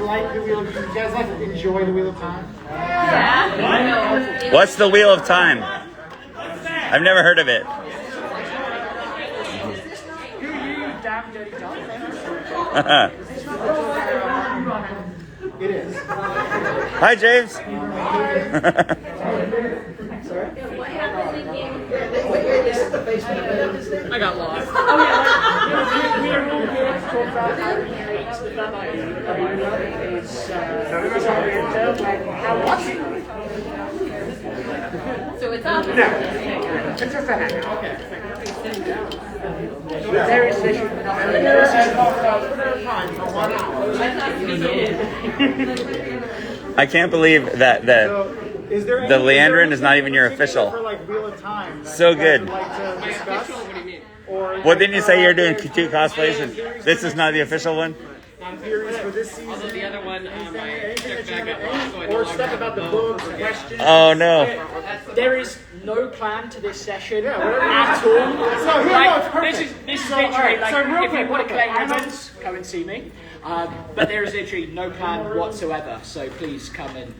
like the Wheel of Time? You guys like to enjoy the Wheel of Time? Yeah. What's the Wheel of Time? I've never heard of it. Who you, damn dirty dog? It is. Hi, James. I got lost. We are all here to talk about how you hate the So it's up. It's just a hang. Okay. There is this. I can't believe that the Leandrin is not even your official. So good. What didn't you say you're doing 2 cosplays and this is not the official one? For this season. Although the other one, I checked back at or stuff about the books, questions. Oh no. There is no plan to this session Yeah, at all. So Like, perfect. this is So, literally alright, like so real if you quick, want to collect I know- ribbons, come and see me. But there is literally no plan whatsoever. So please come and.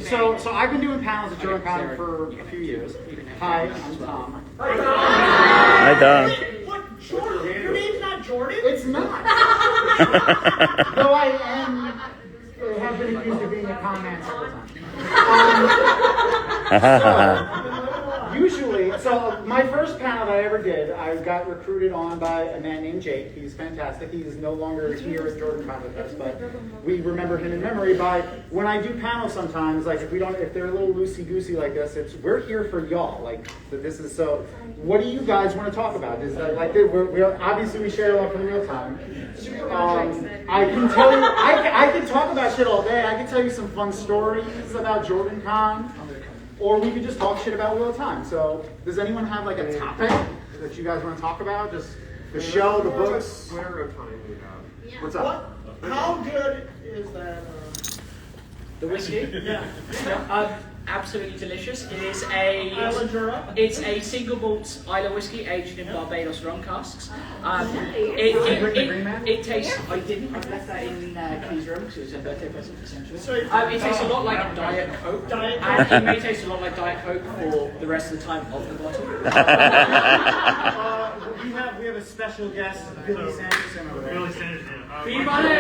So I've been doing panels at Jordancon for a few years. Hi, I'm Tom. Hi, Tom. What? Jordan? Your name's not Jordan? It's not. Though I have been accused of being a con man several times. Usually, so my first panel that I ever did, I got recruited on by a man named Jake. He's fantastic. He is no longer here at Jordancon with us, but we remember him in memory by when I do panels sometimes, like if they're a little loosey-goosey like this, we're here for y'all. Like this is so. What do you guys want to talk about? Is that like we're obviously we share a lot from real time. I can tell you, I can talk about shit all day. I can tell you some fun stories about Jordancon. Or we could just talk shit about Wheel of Time. So, does anyone have like a topic that you guys want to talk about? Just the show, the books? Winter of Time we have. Yeah. What's up? How good is that? The whiskey? Yeah. Absolutely delicious. It's a single malt Isla whiskey aged in Barbados rum casks. It tastes. I didn't. I left that in Key's room because it was a birthday present essentially. It tastes a lot like Diet Coke, and it may taste a lot like Diet Coke for the rest of the time of the bottle. We have a special guest, Billy Sanderson over there. Billy Sanderson. Be money.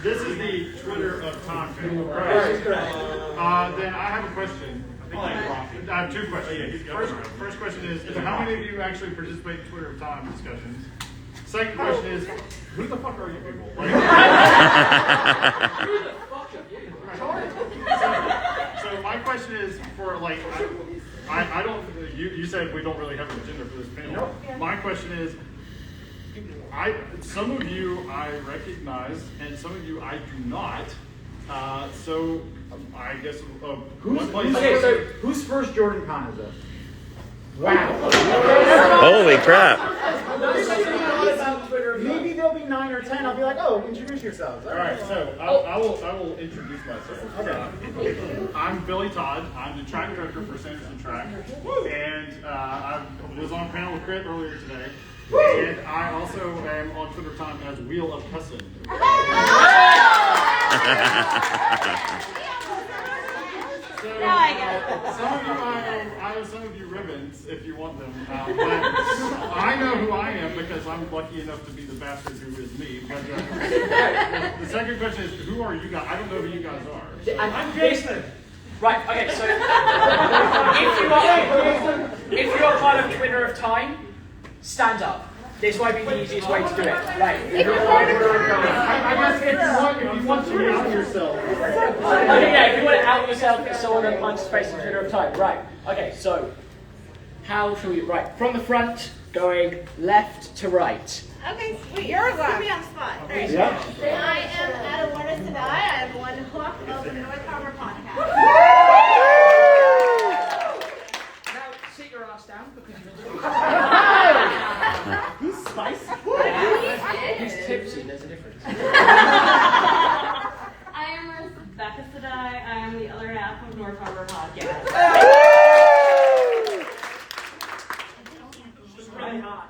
This is the Twitter of Tom channel. Then I have a question. I have 2 questions. First question is how many of you actually participate in Twitter of Time discussions? Second question is, who the fuck are you people? So my question is for like, I don't. You said we don't really have an agenda for this panel. My question is, some of you I recognize, and some of you I do not. So I guess Whose first Jordancon is this? Wow. Holy crap. Maybe there'll be 9 or 10. I'll be like, oh, introduce yourselves. All right, so I will introduce myself. Okay. I'm Billy Todd. I'm the track director for Sanderson Track, and I was on a panel with Crit earlier today. And I also am on Twitter time as Wheel of Cussin. I have some of you ribbons if you want them. But I know who I am because I'm lucky enough to be the bastard who is me. But the second question is, who are you guys? I don't know who you guys are. So. I'm Jason. Right, okay, so if you are part of Twitter of Time, stand up. This might be the easiest way to do it. Right. I guess if you want to out yourself. Okay, yeah, if you want to out yourself, get someone that participates in Twitter of Time. Right. Okay, so how shall we? Right, from the front, going left to right. Okay, sweet. You're put me on the spot. Right. Yeah. I am at a Wonders to Die. I am one hook of the North Harbor podcast. Now sit your ass down because you're He's spicy. He's tipsy. There's a difference. I am Rebecca Sadai. I am the other half of the North Harbor podcast.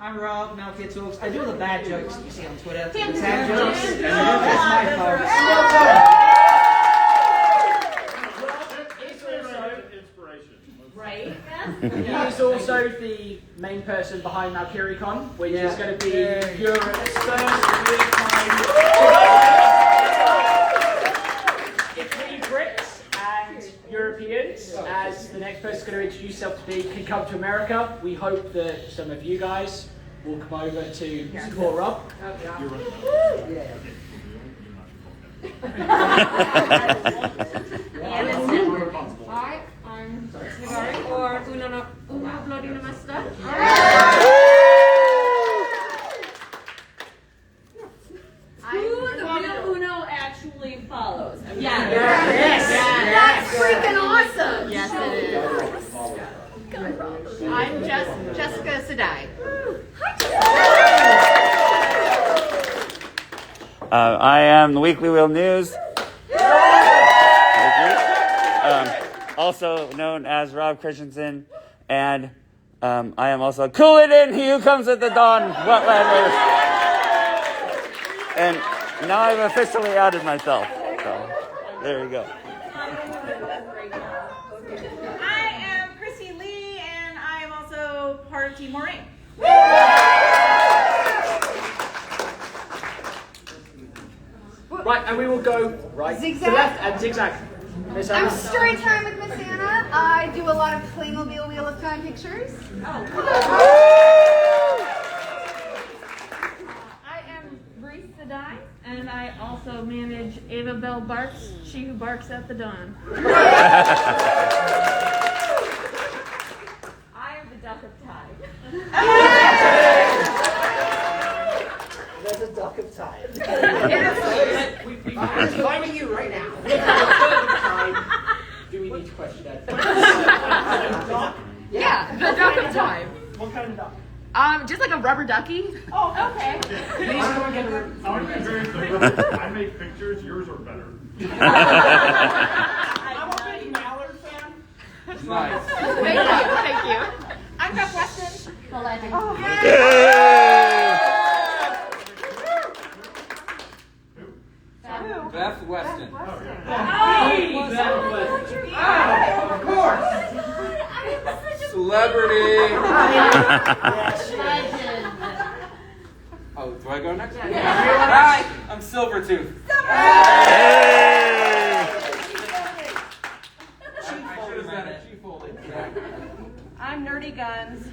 I'm Rob, Now Kid Talks. I do the bad jokes that you see on Twitter. The Tim bad Jones. jokes. That's my fault. Right? He is also the main person behind Valkyriecon, which is going to be Europe's first real-time. If we Brits and Europeans, as the next person is going to introduce himself to be, can come to America, we hope that some of you guys will come over to support Rob. Hi, I'm Nagari, or Uno uploading my stuff. Who the real Uno actually follows. Yes. That's freaking awesome. Yes, it is. I'm Jessica Sadai. I am the Weekly Wheel News. Also known as Rob Christensen, and I am also Cool It In, he who comes at the dawn, Wetlanders. And now I've officially outed myself. So there you go. I am Chrissy Lee, and I am also part of Team Maureen. Right, and we will go right Zigzag? to left and zigzag. Miss Anna. I'm story time with Miss Anna. I do a lot of Playmobil Wheel of Time pictures. I am Reese Sadai, and I also manage Ava Bell Barks, she who barks at the dawn. I am the Duck of Tide. There's a duck of time. I'm finding you right now. Do we need to question that? Yeah, the Duck of Time. What kind of duck? Just like a rubber ducky. Oh, okay. Please come and get a room. I want to be very clear. I make pictures, yours are better. I'm a big Mallard fan. Nice. Thank you. I'm Beth Weston. The legend. Beth Weston. Of course. Celebrity. Legend. Oh, do I go next? Hi, I'm Silvertooth. I should have said it. She folded. I'm Nerdy Guns.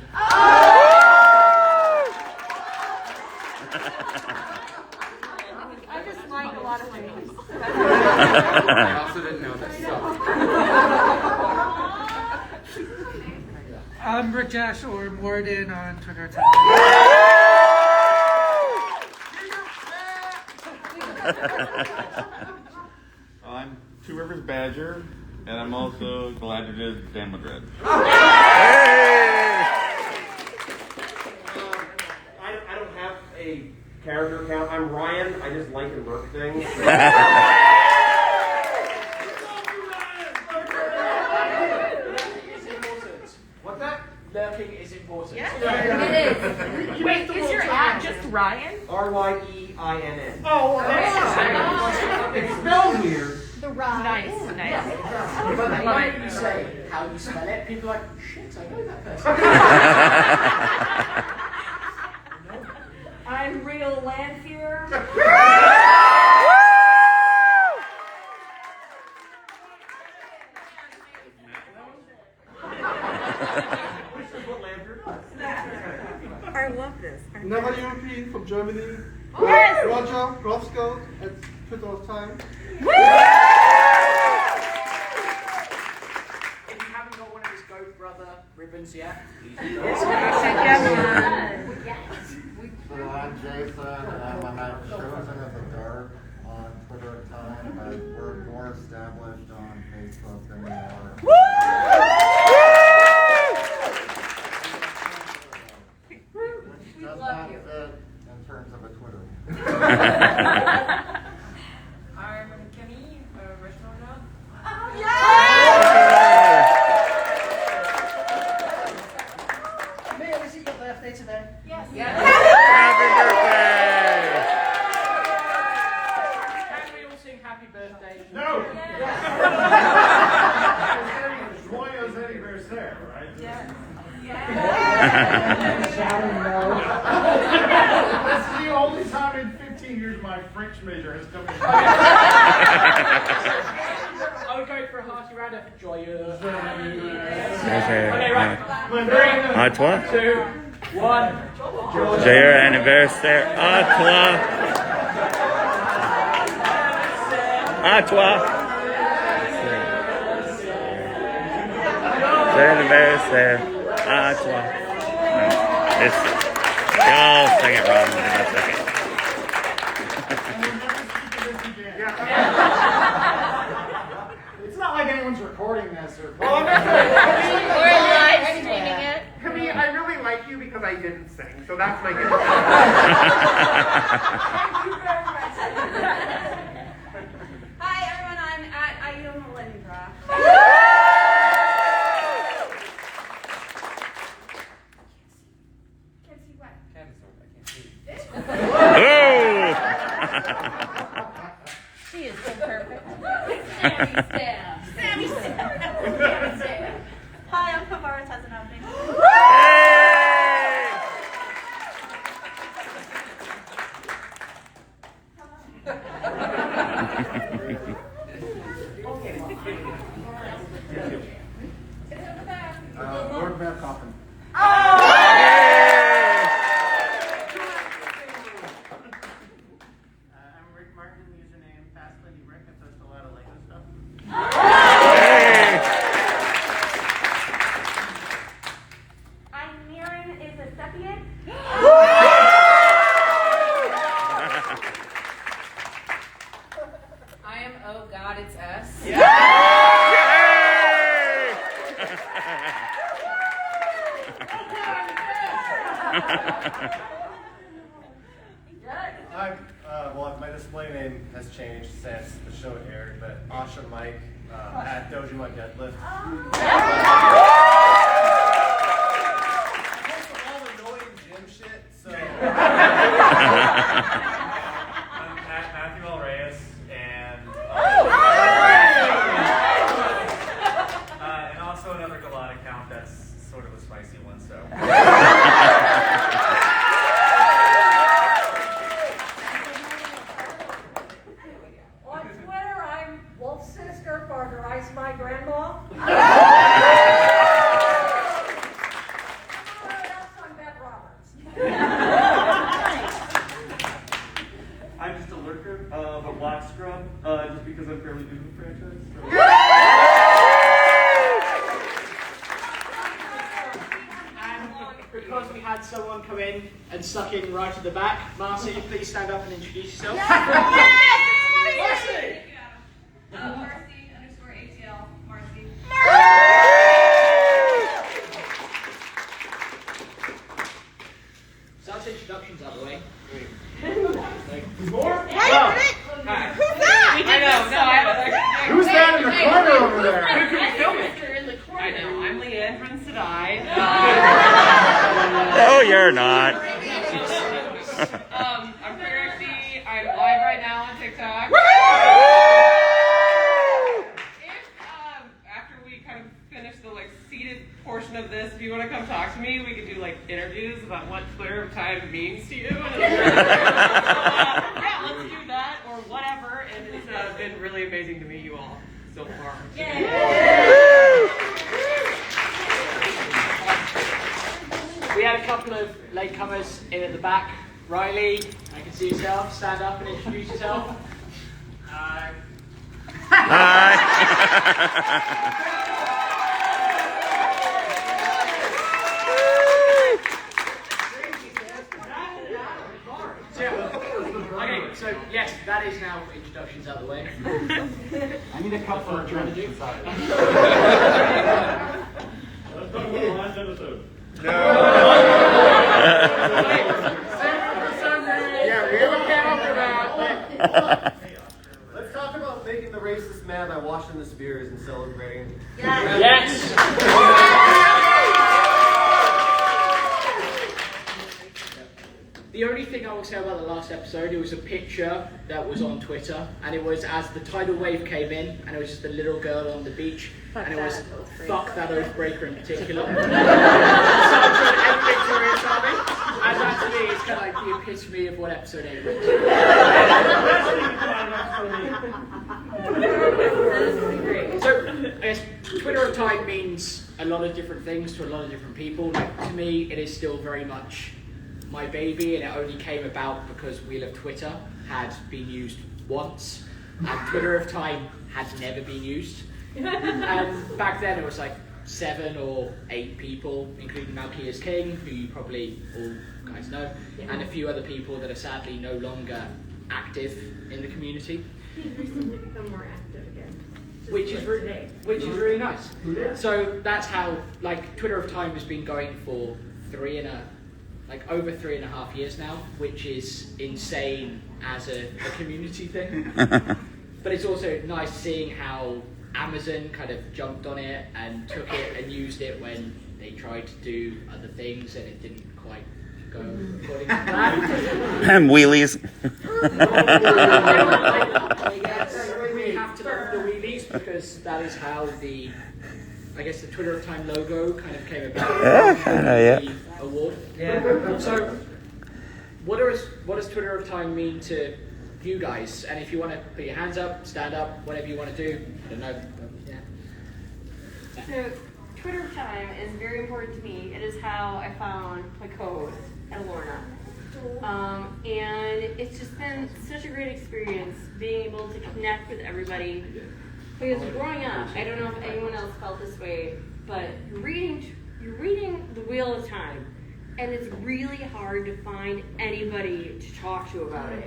I just like a lot of things. I also didn't know this. So. I'm Rajesh or Morden on Twitter. I'm Two Rivers Badger, and I'm also glad to do Dan Madrid. I don't have a character count. I'm Ryan. I just like to work things. What's that? Lurking is important. It is. Wait, is your at just Ryan? RYEINN. Oh, well, It's spelled weird. The ride. Nice. But the moment you say how you spell it, people are like, shit, I know that person. I'm Real Landfear. I love this. Another European from Germany. Yes. Roger Grofsco at Twitter Time. If you haven't got one of his Goat Brother ribbons yet, So I'm Jason, and I'm at Chosen as a Dark on Twitter at time, but we're more established on Facebook than we are. Which does not fit in terms of a Twitter. I'm Kenny, restaurant. Yeah! That's the only time in 15 years my French major has come in. I would go for a hearty round of joyeux. Okay, right. À toi. 2, 1. Joyeux anniversaire à toi. À toi. Joyeux anniversaire à toi. Y'all sing it wrong. That's okay. It's not like anyone's recording this or. We're live streaming it. Camille, I really like you because I didn't sing, so that's my gift. Hi everyone, I'm at Ida Melindra. Can't see what? She is so perfect. Sammy Sam. Hi, I'm Kavaris has an opening. Lord Mayor Coffin. I'm Rick Martin, username Fast Lady Rick. I post a lot of Lego stuff. I'm Mirren is a Seppian. I am Oh God, It's Us. Well, my display name has changed since the show aired, but Asha Mike at Dojima Deadlift. All annoying gym shit, so. I'm Matthew L. Reyes, and also another Galad account that's sort of a spicy one, so. On Twitter, I'm Wolf's sister, Partner Ice My Grandma. I'm Beth Roberts. I'm just a lurker of a black scrub, just because I'm fairly new to the franchise. So. Because we had someone come in and suck in right at the back, Marcy, please stand up and introduce yourself. Marcy! Marcy_ATL. Marcy. So that's introductions out of the way. More? Hi. Who's that? I know, no, Who's that in the corner over there? Who can we film it? I know, I'm Leanne from Sedai. No, you're not. I'm Trixie. I'm live right now on TikTok. If after we kind of finish the seated portion of this, if you want to come talk to me, we could do interviews about what Twitter time means to you. Yeah, let's do that or whatever. And it's been really amazing to meet you all so far. We had a couple of latecomers in at the back. Riley, I can see yourself. Stand up and introduce yourself. Hi. Okay, so yes, that is now introductions out of the way. I need a cup for a drink. Let's talk about the last episode. Yeah, we haven't got over that. Let's talk about making the racist mad by washing the spears and celebrating. Yes! The only thing I will say about the last episode episode. It was a picture that was on Twitter, and it was as the tidal wave came in, and it was just a little girl on the beach, and it was fuck that Oathbreaker in particular. So I'm trying to end Victoria's Army, and that to me is kind of like the epitome of what episode 8 was. So, I guess Twitter of Time means a lot of different things to a lot of different people. Like, to me, it is still very much my baby, and it only came about because Wheel of Twitter had been used once, and Twitter of Time had never been used. And back then, it was like 7 or 8 people, including Malkia's King, who you probably all guys know, and a few other people that are sadly no longer active in the community. He's recently become more active again. Which is really nice. So that's how, like, Twitter of Time has been going for over 3.5 years now, which is insane as a community thing. But it's also nice seeing how Amazon kind of jumped on it and took it and used it when they tried to do other things and it didn't quite go according to plan. Wheelies. We have to love the wheelies because that is how the Twitter of Time logo kind of came about. Yeah. The award. Yeah. So, what does Twitter of Time mean to you guys? And if you want to put your hands up, stand up, whatever you want to do, I don't know. Yeah. So, Twitter of Time is very important to me. It is how I found my co-host, Lorna. And it's just been such a great experience being able to connect with everybody. Because growing up, I don't know if anyone else felt this way, but you're reading the Wheel of Time, and it's really hard to find anybody to talk to about it.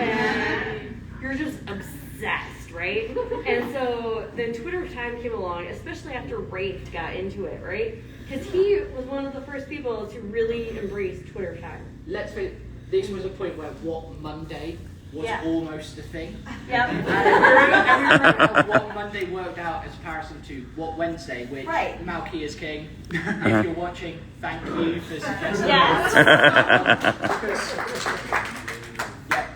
And you're just obsessed, right? And so then Twitter of Time came along, especially after Rafe got into it, right? Because he was one of the first people to really embrace Twitter of Time. Let's face it, this was a point where What Monday was almost a thing. Yep. And we remember how What Monday worked out as a comparison to What Wednesday, which Malkia's King, if you're watching, thank you for suggesting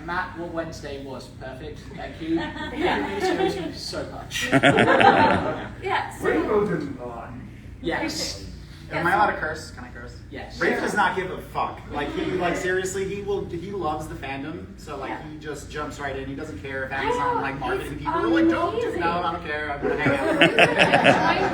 Matt, What Wednesday was perfect. Thank you. Thank you so much. Rainbow didn't lie. Yes. Am I allowed to curse? Can I curse? Yes. Rafe does not give a fuck. Seriously, he loves the fandom, so he just jumps right in. He doesn't care if Amazon marketing people are like, don't I don't care. I'm gonna hang out.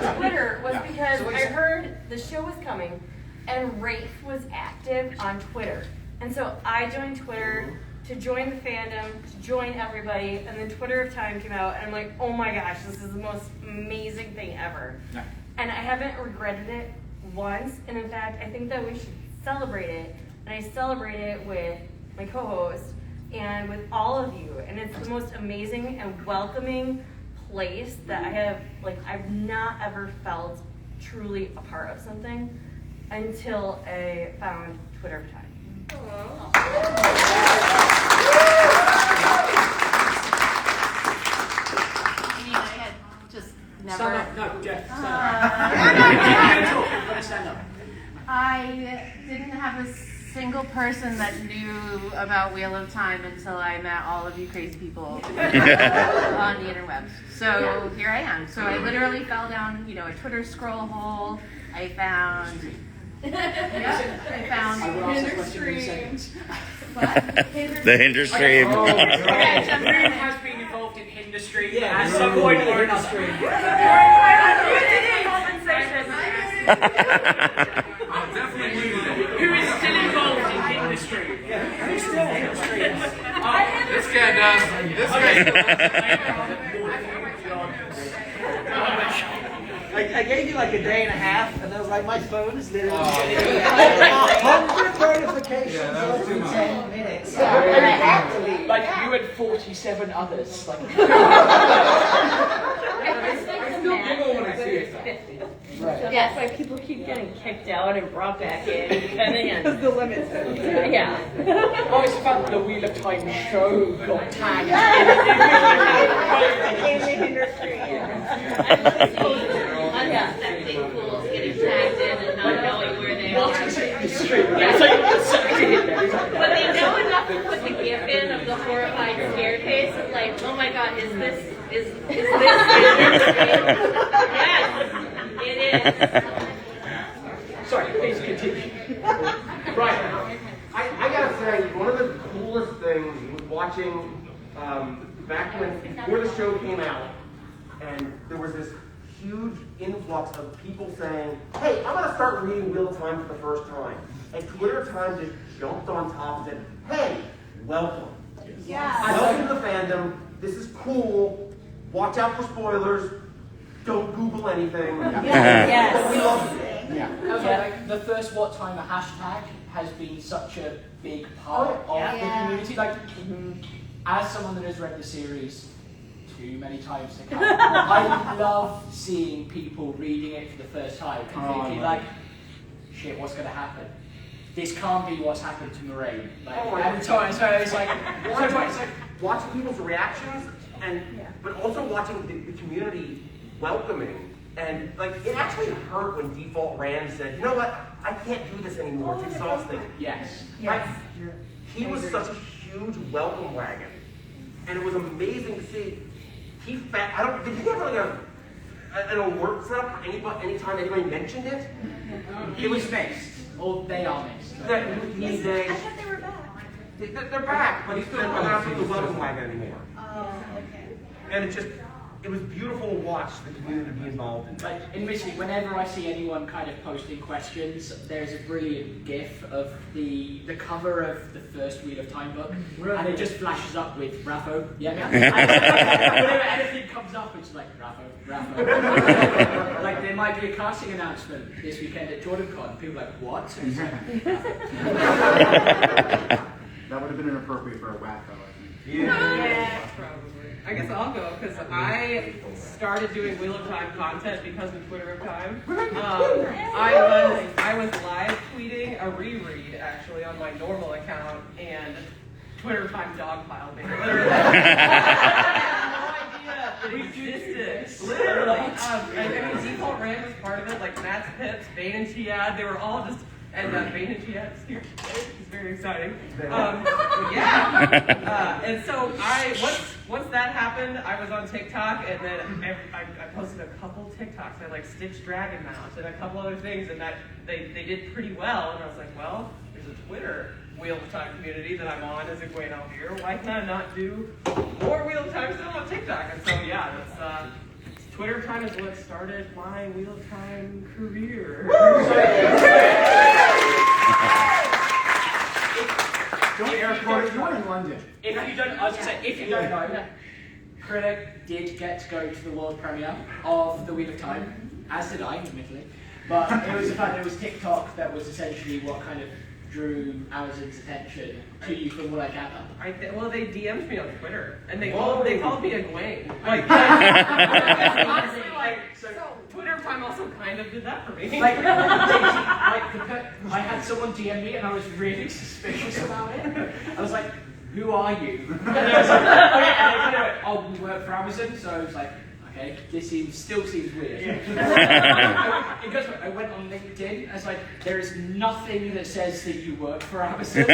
My Twitter was because I heard the show was coming, and Rafe was active on Twitter, and so I joined Twitter to join the fandom, to join everybody, and then Twitter of Time came out, and I'm like, oh my gosh, this is the most amazing thing ever. Yeah. And I haven't regretted it once, and in fact, I think that we should celebrate it, and I celebrate it with my co-host and with all of you, and it's the most amazing and welcoming place that I've not ever felt truly a part of something until I found Twitter of Time. Stand up. No, Jeff, stand up. I didn't have a single person that knew about Wheel of Time until I met all of you crazy people on the interwebs. So here I am. So I literally fell down, a Twitter scroll hole. I found Hinder streams. The Hinder stream. Everyone has been involved in Hinder stream at some point or another. Who is still involved in Hinder stream? Who's still Hinder stream? This guy does. This guy I gave you like a day and a half, and I was like, my phone is literally getting 100 notifications in 10 minutes. I have to leave. Like you and 47 others. Like. That's why people keep getting kicked out and brought back in. Because the limits. Yeah. Oh, it's about the Wheel of Time show got tagged in the industry. Unsuspecting fools getting tagged in and not knowing where they are. What is industry? It's like sucked in. But they know enough to put the GIF in horrifying scare face of like, oh my god, is this Yes, it is. Sorry, please continue. Right. I gotta say, one of the coolest things was watching back before the show came out, and there was this huge influx of people saying, hey, I'm gonna start reading Wheel of Time for the first time. And Twitter Time just jumped on top and said, hey, welcome. Yes. Welcome to the fandom. This is cool. Watch out for spoilers. Don't Google anything. Yes. But we love you. Like, the first What Timer hashtag has been such a big part of the community. Like, as someone that has read the series too many times to count, I love seeing people reading it for the first time and thinking like, shit, what's going to happen? This can't be what's happened to Moraine. Like, and so it's like, watching people's reactions, but also watching the community welcoming. And like, it actually hurt when Default Rand said, you know what, I can't do this anymore, it's exhausting. Yes. He was such a huge welcome wagon. And it was amazing to see. Did he have like an alert set up for anytime anybody mentioned it? It was mixed. Or they are mixed. I thought they were back. They're back, but they're not doing the welcome wagon anymore. Oh, okay. And it was beautiful to watch the community be involved in that. Like, admittedly, whenever I see anyone kind of posting questions, there's a brilliant GIF of the cover of the first Wheel of Time book, and it just flashes up with Raffo. Yeah. Whenever anything comes up, it's like Raffo. Like, there might be a casting announcement this weekend at Jordancon. People are like, what? And it's like, that would have been inappropriate for a Waffo, I think. Yeah, probably. I guess I'll go because I started doing Wheel of Time content because of Twitter of Time. I was live tweeting a reread actually on my normal account, and Twitter of Time dogpiled me. Literally. It existed. Literally. I mean, Default Rand was part of it, like Matt's Pips, Bane and Chiad, they were all just. And Bane and Chiad's here today. It's very exciting. And so once that happened, I was on TikTok, and then I posted a couple TikToks. I like Stitch Dragon Mount and a couple other things, and that they did pretty well. And I was like, well, there's a Twitter Wheel of Time community that I'm on as a Gwen here. Why can I not do more Wheel of Time stuff on TikTok? And so yeah, that's. Twitter Time is what started my Wheel of Time career. Don't air quote, you're in London. If you don't know, Critic did get to go to the world premiere of the Wheel of Time, as did I, admittedly. But it was fun. It was TikTok that was essentially what kind of drew Amazon's attention to you, from what I gather. Well, they DM'd me on Twitter, and they called me a Gwen. Like, honestly, so Twitter Time also kind of did that for me. I had someone DM me, and I was really suspicious about it. I was like, "Who are you?" And they was like, "Oh yeah," and they kind of went, "Oh, we work for Amazon," so I was like, okay, this still seems weird. It goes, I went on LinkedIn, I was like, there is nothing that says that you work for Amazon.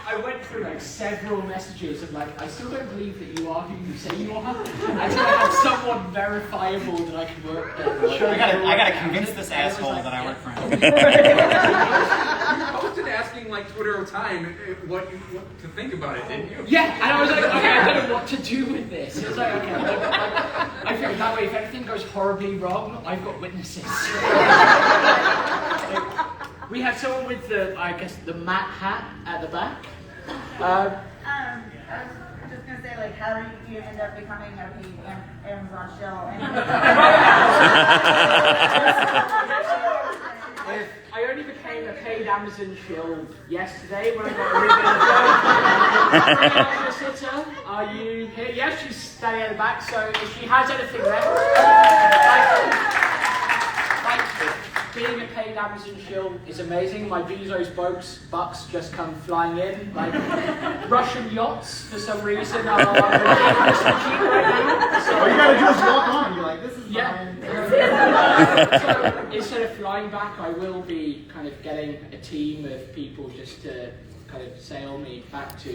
I went through like several messages of like, I still don't believe that you are who you say you are. Until I have someone verifiable that I can work there. Sure, I gotta convince this asshole that I work for him. You posted asking like Twitter of Time what to think about it, didn't you? Yeah, and I was like, okay, I don't know what to do with this. It was like, okay, I figured that way, if anything goes horribly wrong, I've got witnesses. We have someone with the Matt hat at the back. I was just gonna say, like, how did you end up becoming a Amazon shill? I only became a paid Amazon shill yesterday when I got a sitter. Are you here? Yes, she's standing at the back, so if she has anything left, being a paid Amazon shill is amazing. My Bezos bucks just come flying in. Like, Russian yachts, for some reason, are ridiculously cheap right now. So, all you gotta do is walk on. You're like, this is mine. So instead of flying back, I will be kind of getting a team of people just to kind of sail me back to.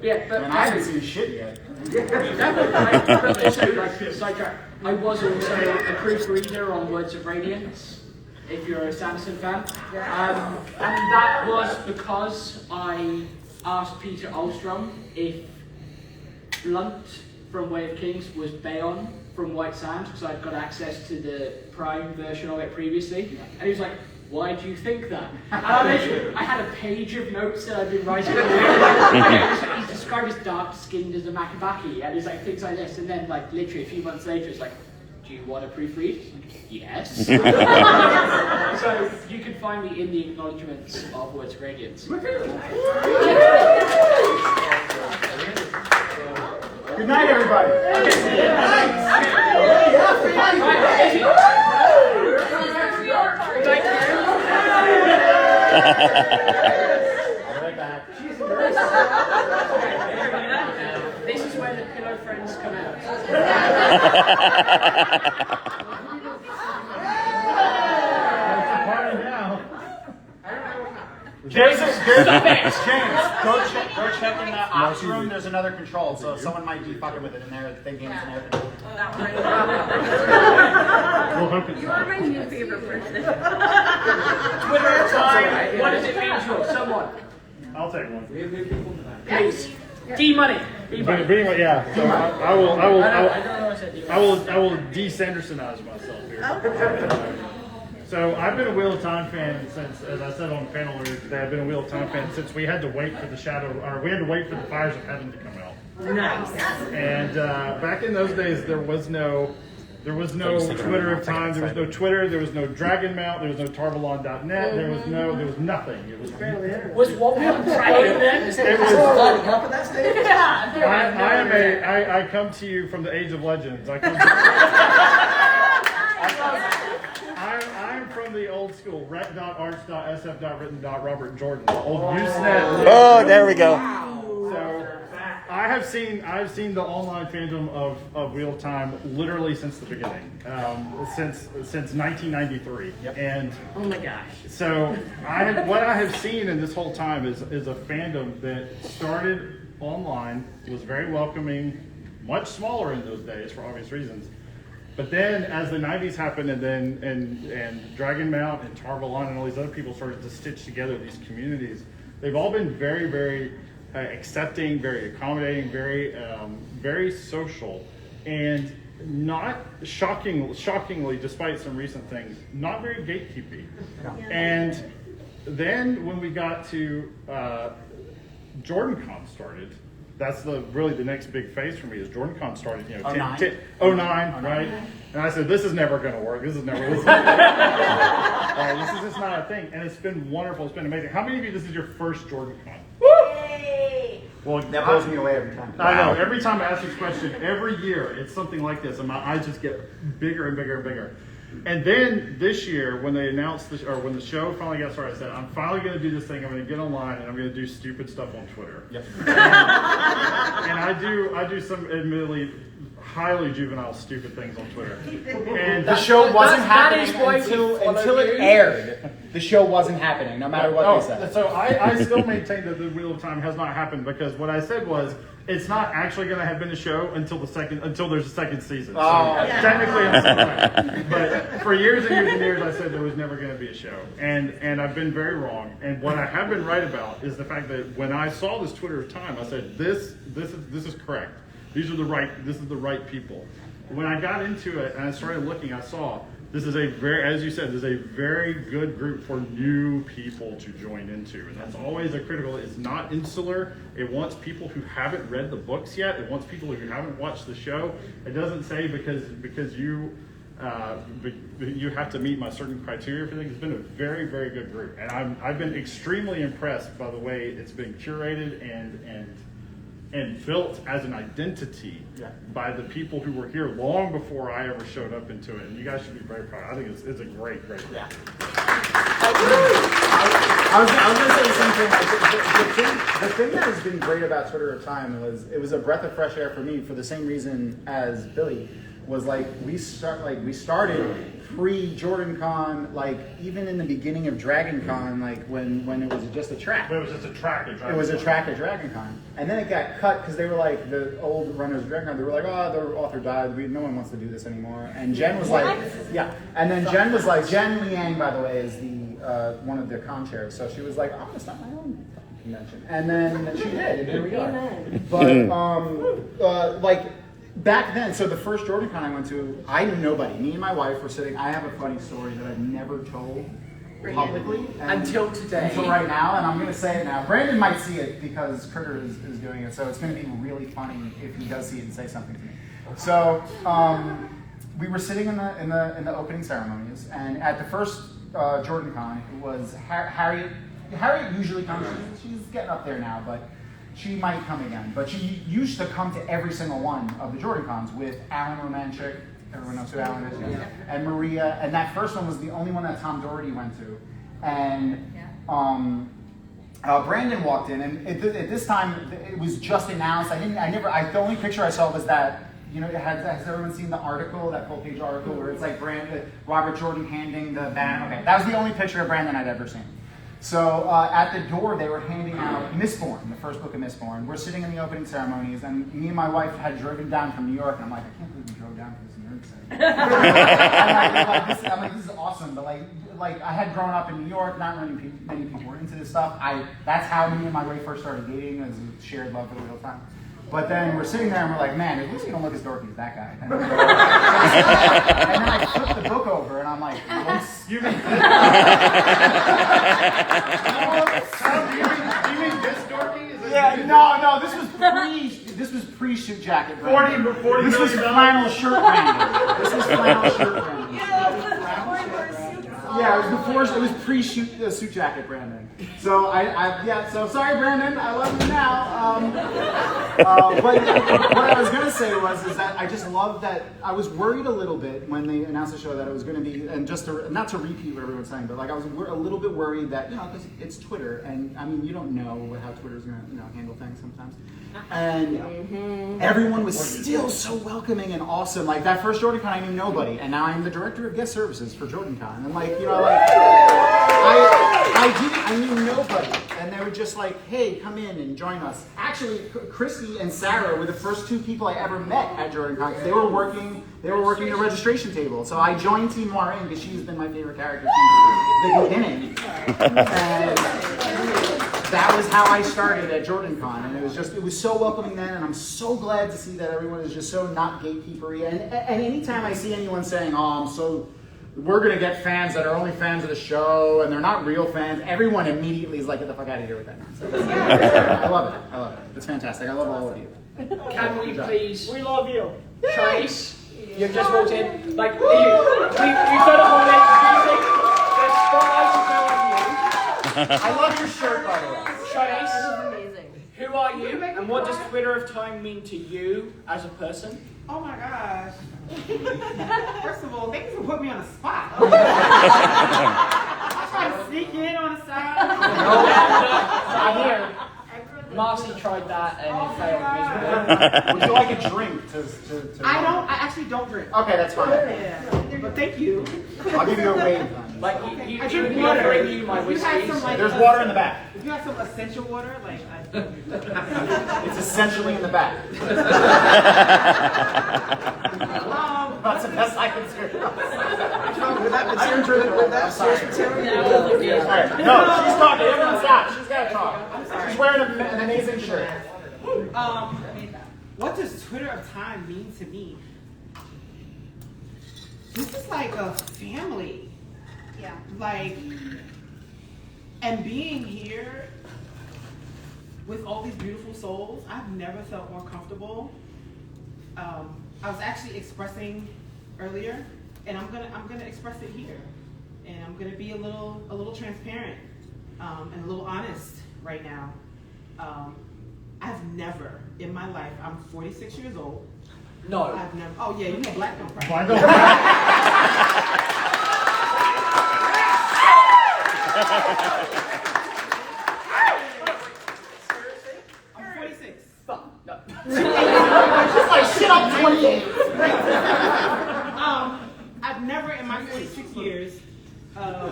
Yeah, but I haven't seen shit yet. but also, like, sidetrack, I was also a proofreader on Words of Radiance, if you're a Samson fan. And that was because I asked Peter Ahlstrom if Blunt from Way of Kings was Bayon from White Sand, because I'd got access to the Prime version of it previously. And he was like, why do you think that? And I had a page of notes that I'd been writing. He's described as dark-skinned as a Makabaki, and he's like things like this. And then, like, literally a few months later, it's like, do you want to proofread? Yes. So you can find me in the acknowledgements of Words of Radiance. Good night, everybody. This is where the pillow friends come out. James, go check in the ops room. There's another control, so someone might be fucking with it in there, thinking it's an air control. You're my new favorite person. Twitter time. What does it mean to someone? I'll take one. Please. D-money. Yeah. So I will de-Sandersonize myself here. So I've been a Wheel of Time fan since, as I said on the panel earlier today, I've been a Wheel of Time fan since we had to wait for the Fires of Heaven to come out. Nice. And back in those days, there was no Twitter of Time, there was no Twitter, there was no Dragon Mount, there was no Tarvalon.net, there was nothing. It was one Dragon then? I come to you from the age of legends. I'm from the old school, rec.arch.sf.written.Robert Jordan, old Usenet. Oh, there we go. So I've seen the online fandom of Wheel of Time literally since the beginning, since 1993. Yep. And oh my gosh! So what I have seen in this whole time is a fandom that started online, was very welcoming, much smaller in those days for obvious reasons. But then, as the 90s happened, and Dragon Mount and Tarvalon and all these other people started to stitch together these communities, they've all been very, very accepting, very accommodating, very social, and not shockingly, despite some recent things, not very gatekeepy. Yeah. And then when we got to Jordancon started. That's really the next big phase for me is Jordancon started, 09, right? And I said, this is never going to work. This is just not a thing. And it's been wonderful. It's been amazing. How many of you, this is your first Jordancon? Well, that blows me away every time. I know. Every time I ask this question, every year, it's something like this. And my eyes just get bigger and bigger and bigger. And then this year, when they announced when the show finally got started, I said, I'm finally going to do this thing. I'm going to get online and I'm going to do stupid stuff on Twitter. Yep. And I do some admittedly highly juvenile, stupid things on Twitter. And the show wasn't happening until it aired. The show wasn't happening, no matter what they said. So I still maintain that the Wheel of Time has not happened because what I said was it's not actually going to have been a show until there's a second season. Technically, I'm still right. But for years and years and years, I said there was never going to be a show, and I've been very wrong. And what I have been right about is the fact that when I saw this Twitter of Time, I said this is correct. This is the right people. When I got into it and I started looking, I saw this is as you said, this is a very good group for new people to join into. And that's always a critical, it's not insular. It wants people who haven't read the books yet. It wants people who haven't watched the show. It doesn't say because you have to meet my certain criteria for things. It's been a very, very good group. And I've been extremely impressed by the way it's been curated and built as an identity by the people who were here long before I ever showed up into it. And you guys should be very proud. I think it's a great yeah. I was going to say the same thing. The thing that has been great about Twitter of Time was it was a breath of fresh air for me for the same reason as Billy. was like we started pre-Jordancon, like even in the beginning of DragonCon, like when it was just a track. It was just a track at DragonCon. It was a track at DragonCon, and then it got cut because they were like the old runners of DragonCon. They were like, oh, their author died. No one wants to do this anymore. And Jen was like, yeah. And then Jen was like, Jen Liang, by the way, is the one of the con chairs. So she was like, I'm gonna start my own convention, and then she did, and here we are. But like. Back then, so the first Jordancon I went to, I knew nobody. Me and my wife were sitting. I have a funny story that I've never told publicly. Until today. Until right now, and I'm going to say it now. Brandon might see it because Critter is doing it, so it's going to be really funny if he does see it and say something to me. So we were sitting in the opening ceremonies, and at the first Jordancon, it was Harriet. Harriet usually comes. She's getting up there now, but. She might come again, but she used to come to every single one of the Jordancons with Alan Romanchik, everyone knows who Alan is, yeah. And Maria, and that first one was the only one that Tom Doherty went to. And Brandon walked in, and at this time, it was just announced. The only picture I saw was that, has everyone seen the article, that full-page article, where it's like Robert Jordan handing the banner? Okay, that was the only picture of Brandon I'd ever seen. So at the door, they were handing out Mistborn, the first book of Mistborn. We're sitting in the opening ceremonies, and me and my wife had driven down from New York, and I'm like, I can't believe we drove down for this nerd thing. I'm like, this is awesome, but like I had grown up in New York, not many people were into this stuff. That's how me and my wife first started dating, as a shared love for the Wheeloftime. But then we're sitting there and we're like, man, at least you don't look as dorky as that guy. And then I flip the book over and I'm like, whoops. You mean this dorky? Yeah, no, this was pre-suit jacket branding. This was flannel shirt branding. This was flannel shirt branding. Yeah, it was pre-suit suit jacket branding. So so sorry, Brandon, I love you now. But what I was gonna say is that I just love that. I was worried a little bit when they announced the show that it was gonna be, and just not to repeat what everyone's saying, but like I was a little bit worried that because it's Twitter, and I mean you don't know how Twitter's gonna handle things sometimes. And everyone was still so welcoming and awesome. Like that first Jordancon, I knew nobody, and now I'm the director of guest services for Jordancon. And I knew nobody, and they were just like, "Hey, come in and join us." Actually, Christy and Sarah were the first two people I ever met at Jordancon because they were working the registration table. So I joined Team Maureen because she's been my favorite character since the beginning. And that was how I started at Jordancon, and it was so welcoming then, and I'm so glad to see that everyone is just so not gatekeepery. And anytime I see anyone saying, we're gonna get fans that are only fans of the show, and they're not real fans, everyone immediately is like, get the fuck out of here with that nonsense. I love it. It's fantastic. I love all of you. Can we please? We love you. Trace, you've just walked in. Like, we've done a whole music. The spotlight is now on you. I love your shirt, by the way. Trace, This is amazing. who are you, and what does Twitter of Time mean to you as a person? Oh my gosh. First of all, thanks for putting me on the spot. I tried to sneak in on the side. I'm here. Marcy tried that and it failed miserably. Would you like a drink to I actually don't drink. Okay, that's fine. Yeah. But thank you. I'll give you a wave. Like, you I drink would be water. offering you my If you whiskey. had some, like, There's water in the back. If you had some essential water, like It's essentially in the back. That's the best I can do. with that material. Alright, no, she's talking. Everyone stop. She's got to talk. She's wearing an amazing shirt. What does Twitter of Time mean to me? This is like a family. Yeah. Like, and being here with all these beautiful souls, I've never felt more comfortable. I was actually expressing earlier, and I'm gonna express it here, and I'm gonna be a little transparent and a little honest right now. I've never in my life. I'm 46 years old. No. I've never. Oh yeah, you know black don't cry. Black don't cry. I'm 46. Fuck. No. Just like shit, I'm 28. my 6 years, I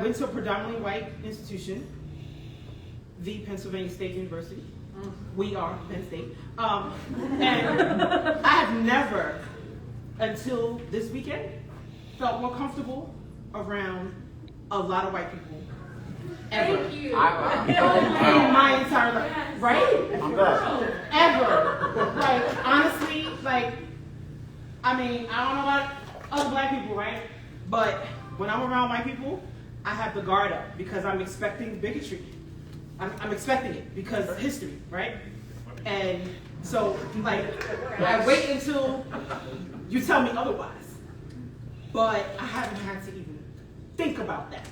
went to a predominantly white institution, the Pennsylvania State University. We are Penn State. And I have never, until this weekend, felt more comfortable around a lot of white people. Ever. Thank you. In my entire life. Right? I'm glad. Ever. Like, honestly, like, I mean, I don't know about other black people, right? But when I'm around white people, I have the guard up because I'm expecting bigotry. I'm expecting it because of history, right? And so, like, I wait until you tell me otherwise. But I haven't had to even think about that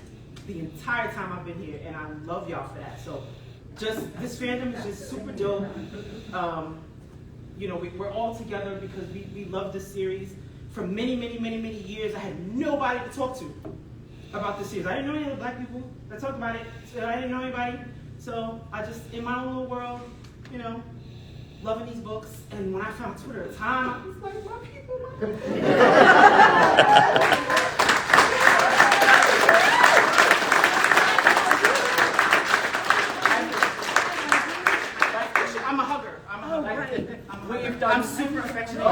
the entire time I've been here, and I love y'all for that. So, just this fandom is just super dope. You know, we're all together because we love this series. For many, many, many, many years, I had nobody to talk to about this series. I didn't know any other black people that talked about it. So I didn't know anybody. So I just, in my own little world, you know, loving these books. And when I found Twitter at the time, I was like, my people, my people. I'm a hugger. I'm super affectionate.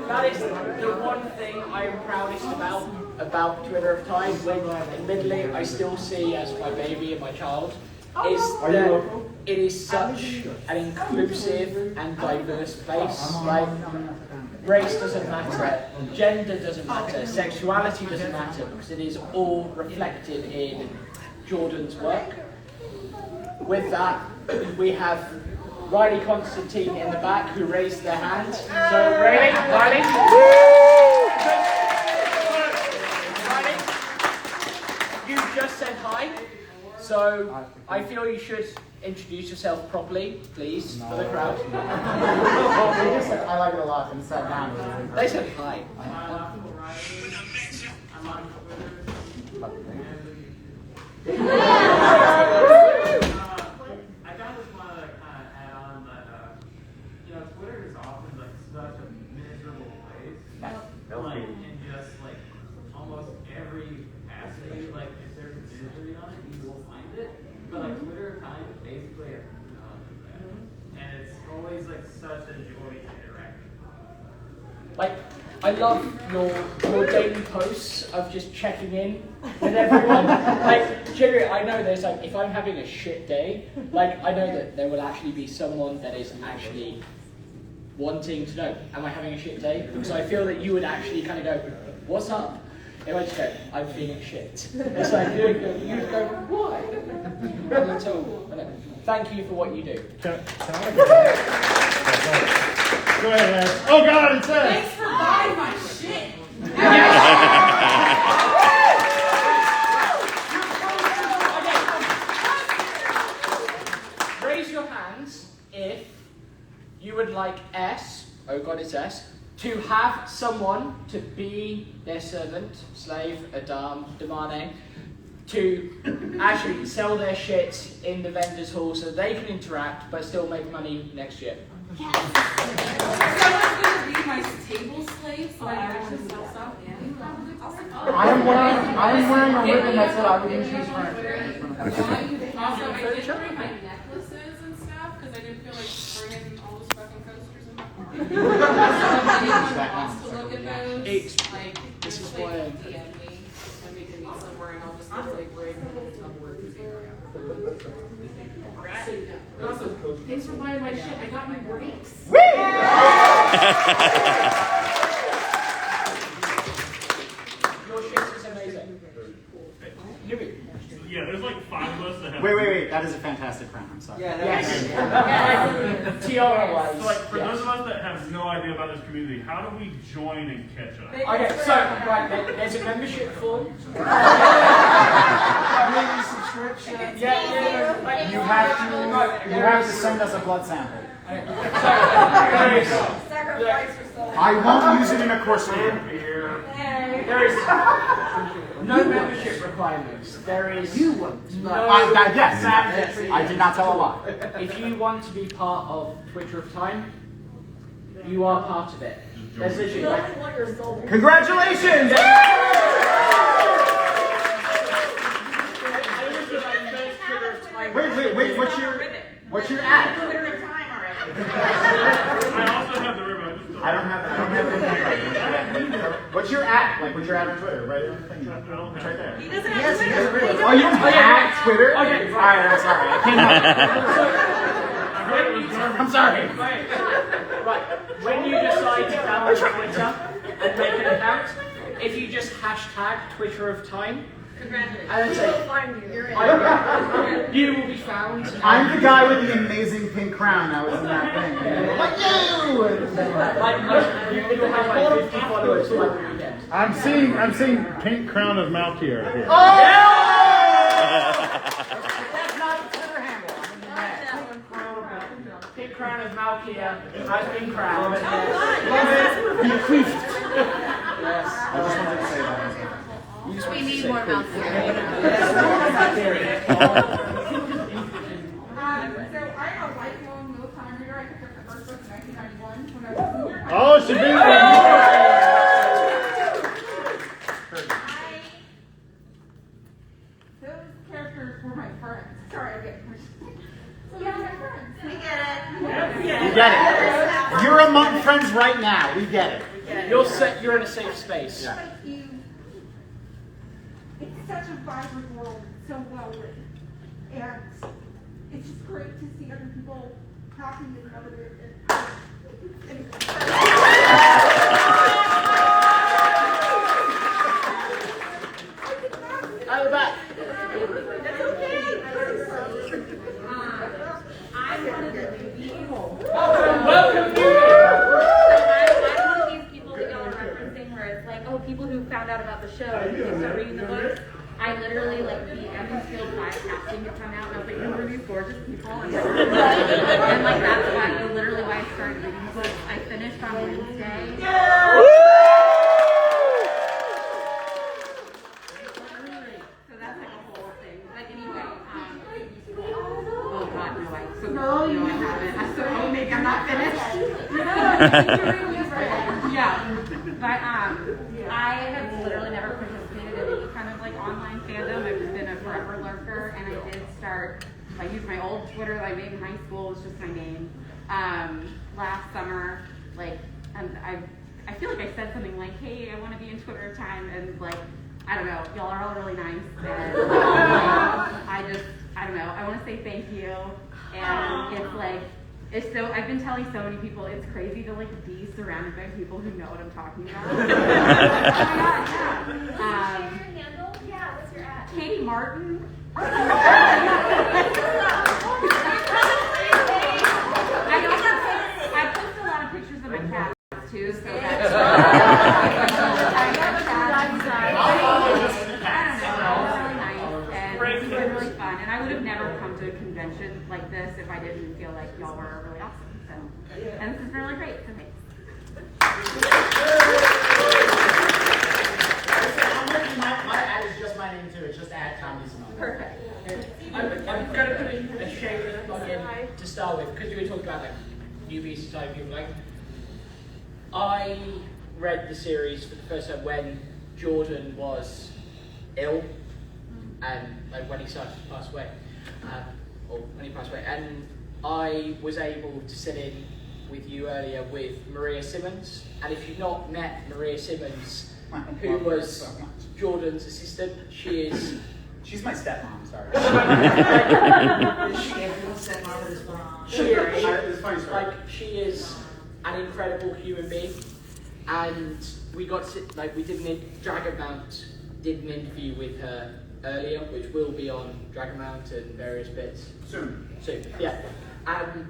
That is the one thing I am proudest about Twitter of Time, when admittedly I still see as my baby and my child, is that it is such an inclusive and diverse place. Like, race doesn't matter, gender doesn't matter, sexuality doesn't matter, because it is all reflected in Jordan's work. With that, we have Riley Constantine in the back who raised their hand. So Riley. You just said hi. So I feel you should introduce yourself properly, please, for the crowd. I like it a lot and sat down. They said hi. Twitter is often like such a miserable place. Like, in just like almost every capacity, like if there's a misery on it, you will find it. But like Twitter kind of basically that. And it's always like such a joy to interact. Like, I love your daily posts of just checking in with everyone. Like, generally, I know there's like, if I'm having a shit day, like, I know that there will actually be someone that is actually wanting to know, am I having a shit day? Because I feel that you would actually kind of go, what's up? If I just go, I'm feeling shit. It's like, you go, why? And so, thank you for what you do. Go ahead, Ed. Oh God, it says. Thanks for buying my shit. Raise your hands if you would like S, oh God, it's S, to have someone to be their servant, slave, adam, demane, to actually sell their shit in the vendors hall so they can interact but still make money next year. Someone's gonna be my table slave so I can actually sell stuff in. I am wearing a ribbon that said I would use these furniture. Also, I did bring my necklaces and stuff because I didn't feel like bringing all those fucking coasters in my car. So if anyone wants to look at those, like, This is just why like DM me and we can meet somewhere and I'll just like bring somewhere to see. Also, thanks for buying my shit. I got my brakes. Your shit is amazing. Yeah, there's like 5 of us that have. Wait. That is a fantastic crown. I'm sorry. Tiara-wise. So like, for those of us that have no idea about this community, how do we join and catch up? Okay, so, right, there's a membership form. Subscription. Yeah. You have to send us a blood sample. There is, I won't use it in a course. there There is no membership requirements. There is no. Yes, I did not tell a lie. If you want to be part of Twitter of Time, you are part of it. There's literally like, Congratulations! Wait, what's your ad? Twitter of time already. I also have the ribbon. I don't have that. What's your ad? Like, what's your ad on Twitter? Right on the thing. It's right there. He doesn't have Twitter. Oh, you don't have Twitter? Okay, alright, I'm sorry. I can't. I'm sorry. Right, when you decide to download Twitter and make an account, if you just hashtag Twitter of Time, Congratulations. and then say, you will be found. I'm the guy with the amazing pink crown that was in that thing. Like you! You'll have like 50 followers by the weekend. I'm seeing pink crown of Malkia here. Oh! That's not the Twitter handle. Pink crown of Malkia has been crowned. Bequeathed. Yes. I just wanted to say that. We need more mouth So I am a lifelong Wheeloftime reader. I picked up the first book in 1991 when I was a senior. Oh, she beat Those characters were my friends. Sorry, I get pushed. So they're my friends. We get it. We get it. You're among friends right now. We get it. You're in a safe space. Thank you. It's such a vibrant world, so well written. And it's just great to see other people happy and motivated. I'm back. That's okay. I'm one of the new people. Welcome. I'm one of these people that y'all are referencing where it's like, oh, people who found out about the show and they start reading the books. I literally, like, the Evans Field 5 casting had come out, and I was like, who are these gorgeous people? And like, that's why, literally why I started reading the books. I finished on Wednesday. So that's like a whole thing. But anyway, oh god, no, I haven't. So, oh, maybe I'm not finished. Yeah. But, I have literally never participated in any kind of like online fandom. I've just been a forever lurker, and I did start. I used my old Twitter that I made in high school. It's just my name. Last summer, like, and I feel like I said something like, "Hey, I want to be in Twitter of Time," and like, I don't know, y'all are all really nice. And, I don't know. I want to say thank you, and it's like. It's so, I've been telling so many people, it's crazy to like be surrounded by people who know what I'm talking about. Oh my god, yeah. Share your handle? Yeah, what's your ad? Katie Martin. I post a lot of pictures of my cats too, so that's really fun, and I would have never come to a convention like this if I didn't feel like y'all were really awesome. So, and this has been really great. So thanks. My ad is just my name too. It's just ad Tommy Simone. Perfect. I'm going to put in a shameless plug in to start with, because you were talking about like newbie society people. Like, I read the series for the first time when Jordan was ill, and like when he started to pass away, or when he passed away, and I was able to sit in with you earlier with Maria Simmons, and if you've not met Maria Simmons, who was Jordan's assistant, she's my stepmom, sorry. She is an incredible human being, and we got to, like, we did Dragonmount did an interview with her earlier, which will be on Dragonmount and various bits soon, yeah. And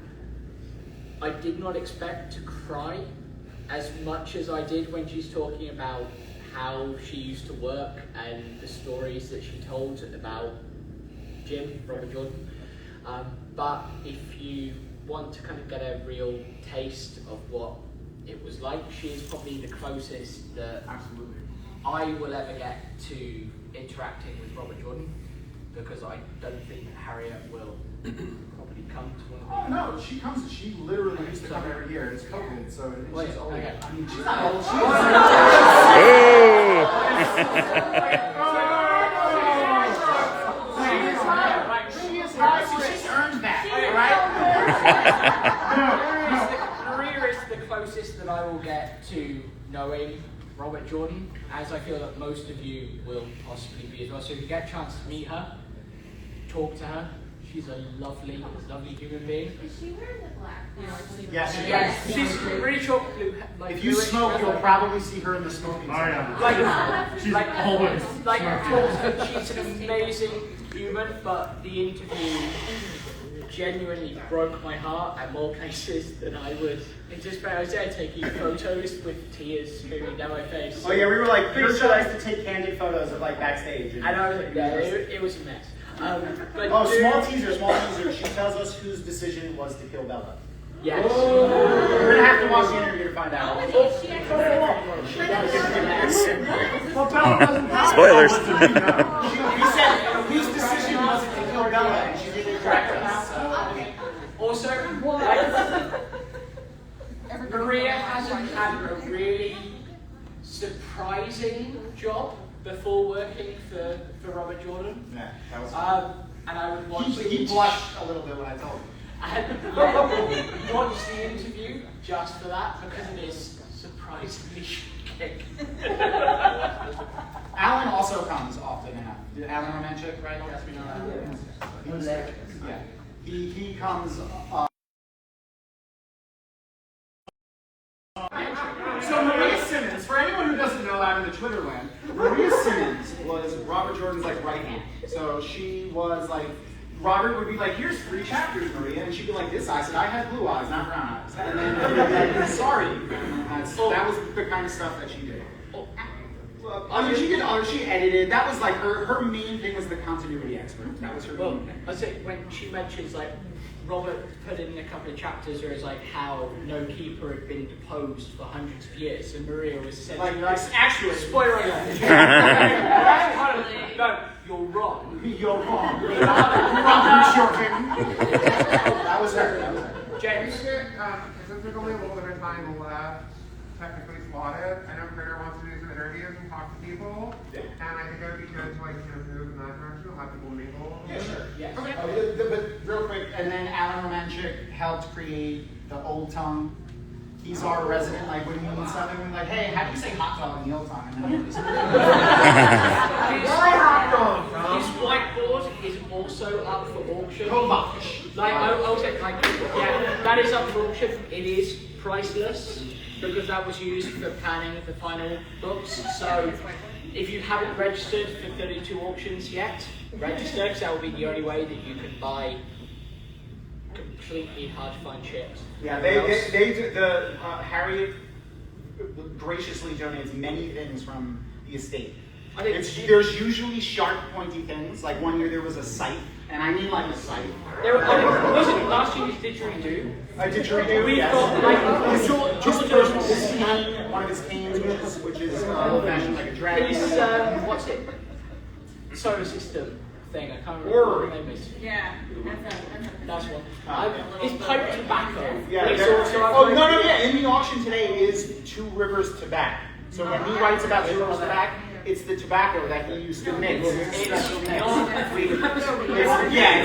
I did not expect to cry as much as I did when she's talking about how she used to work and the stories that she told about Jim, Robert Jordan. But if you want to kind of get a real taste of what it was like, she is probably the closest that I will ever get to interacting with Robert Jordan, because I don't think that Harriet will probably come to one of Oh no, she comes. She literally used to come every year. It's COVID, so she's old. okay. I mean, she's not old. She's earned that, right? Maria is the closest that I will get to knowing Robert Jordan, as I feel that most of you will possibly be as well. So if you get a chance to meet her, talk to her. She's a lovely, lovely human being. Is she wearing the black? Yes, she Yes. is. She's really short blue. Like If you bluish smoke, hair. you'll probably see her in the smoking zone. She's always she's an amazing human, but the interview genuinely broke my heart at more places than I would anticipate. I was there taking photos with tears streaming down my face. Oh yeah, we were like pretty sure to take candid photos of like backstage. And I was like, yeah, it was a mess. But Small teaser. She tells us whose decision was to kill Bella. Yes. We're gonna have to watch the interview to find out. Spoilers. He said whose decision was it to kill Bella, and she didn't correct us. Also, Maria hasn't had a really surprising job before working for Robert Jordan. Yeah, that was. And I would watch. He blushed a little bit when I told him. And watch the interview just for that, because it is surprisingly shocking. Alan also comes often enough. Alan Romanchik, right? Yes, we know that. Yeah. He comes. So Maria Simmons, for anyone who doesn't know out in the Twitter land, Maria Simmons was Robert Jordan's like right hand. So she was like, Robert would be like, here's 3 chapters, Maria, and she'd be like, this eye said I had blue eyes, not brown eyes. And then sorry. That was the kind of stuff that she did. I mean, she edited. That was like her main thing was the continuity expert. That was her main thing. I say when she mentions like Robert put in a couple of chapters where it's like how no keeper had been deposed for hundreds of years, and Maria was said like actually spoiler alert. No, you're wrong. You're wrong. That was her. James. Since there's only a little bit of time left, technically slotted, I know Critter wants to do some interviews and talk to people, and I think it would be good to like move in that direction, have people mingle. Yeah, sure. Yeah. Okay. But real quick, and then Alan Romanchik helped create the Old Tongue. He's our resident, like when we need something, we're like, hey, how do you say hot dog in the Old Tongue? His whiteboard is also up for auction. Kovac. Like, yeah, that is up for auction. It is priceless because that was used for planning the final books. So, if you haven't registered for 32 auctions yet, register, because that will be the only way that you can buy completely hard to find ships. Yeah, Harriet graciously donates many things from the estate. There's usually sharp, pointy things. Like one year there was a scythe, and I mean like a scythe. Last year was didgeridoo. A didgeridoo. We've yes. got like his cane, one of his canes, which is old-fashioned like a dragon. His what's it? Solar system thing. I can't remember what the name is. Yeah, that's one. It's pipe tobacco. Yeah. In the auction today is Two Rivers Tobacco. So when he writes about Two Rivers Tobacco, it's the tobacco that he used to mix. It's special mix. It's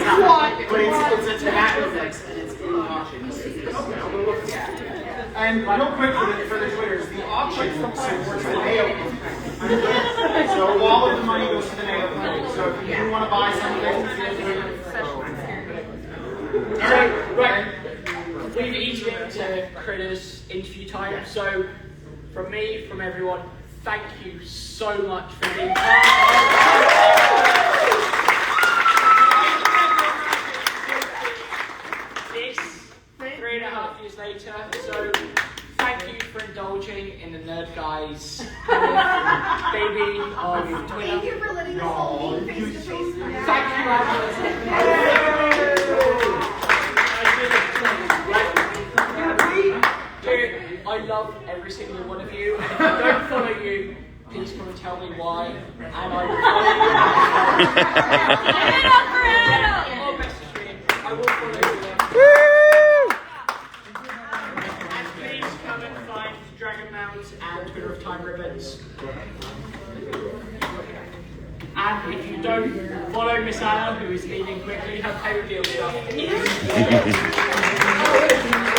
not. But it's a tobacco mix, and it's in the auction. And real quick for the Twitters, the auction supports the mail. So all of the money goes to the mail. So if you do want to buy something, right. We've eaten into Critter's interview time. So from me, from everyone, thank you so much for being part. This 3.5 years later, so thank you for indulging in the Nerd Guys baby of Twitter. Thank you for letting us all meet face to face. Thank you, I love every single one of you. And if I don't follow you, please come and tell me why. And I will follow you. And please come and find Dragon Mount and Twitter of Time ribbons. And if you don't follow Miss Anna, who is leaving quickly, her pay reveal stuff is